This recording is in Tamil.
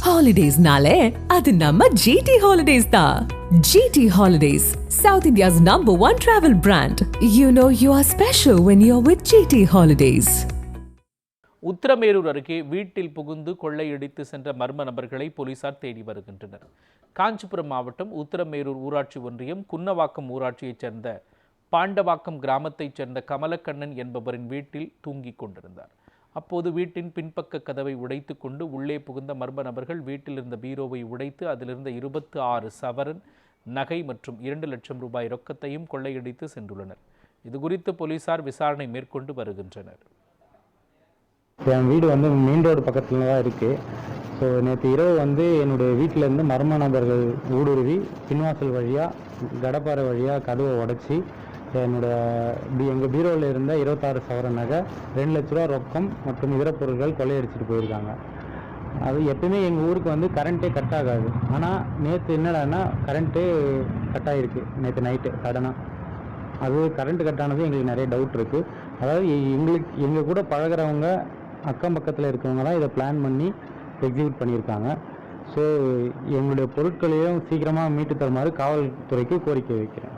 Holidays-nale, adu namma GT Holidays da. GT Holidays, South India's #1 travel brand. You know you are special when you're with GT Holidays. Uthiramerur அருகே வீட்டில் புகுந்து கொள்ளையடித்து சென்ற மர்ம நபர்களை போலீசார் தேடி வருகின்றனர். காஞ்சிபுரம் மாவட்டம் உத்திரமேரூர் ஊராட்சி ஒன்றியம் குன்னவாக்கம் ஊராட்சியைச் சேர்ந்த பாண்டவாக்கம் கிராமத்தைச் சேர்ந்த கமலக்கண்ணன் என்பவரின் வீட்டில் தூங்கிக் கொண்டிருந்தார். அப்போது வீட்டின் பின்பக்க கதவை உடைத்து கொண்டு உள்ளே புகுந்த மர்ம நபர்கள் வீட்டில் இருந்த பீரோவை உடைத்து அதிலிருந்த 26 சவரன் நகை மற்றும் 2 லட்சம் ரூபாய் ரொக்கத்தையும் கொள்ளையடித்து சென்றுள்ளனர். இதுகுறித்து போலீசார் விசாரணை மேற்கொண்டு வருகின்றனர். என் வீடு மெயின் ரோடு பக்கத்தில் தான் இருக்குது. ஸோ நேற்று இரவு என்னுடைய வீட்டிலேருந்து மர்ம நபர்கள் ஊடுருவி பின்வாசல் வழியாக கடப்பாறை வழியாக கதவை உடைச்சி எங்கள் பீரோவில் இருந்த 26 சவரன் நகை 2 லட்ச ரூபா ரொக்கம் மற்றும் இதர பொருட்கள் கொள்ளையடிச்சிட்டு போயிருக்காங்க. அது எப்பவுமே எங்கள் ஊருக்கு கரண்ட்டே கட் ஆகாது. ஆனால் நேற்று என்னடான்னா கரண்ட்டே கட் ஆகிருக்கு. நேற்று நைட்டு சடனாக அது கரண்ட் கட் ஆனது எங்களுக்கு நிறைய டவுட் இருக்குது. அதாவது எங்கள் கூட பழகிறவங்க அக்கம் பக்கத்தில் இருக்கவங்க தான் இதை பிளான் பண்ணி எக்ஸிக்யூட் பண்ணியிருக்காங்க. ஸோ எங்களுடைய பொருட்களையும் சீக்கிரமாக மீட்டு தருமாறு காவல்துறைக்கு கோரிக்கை வைக்கிறேன்.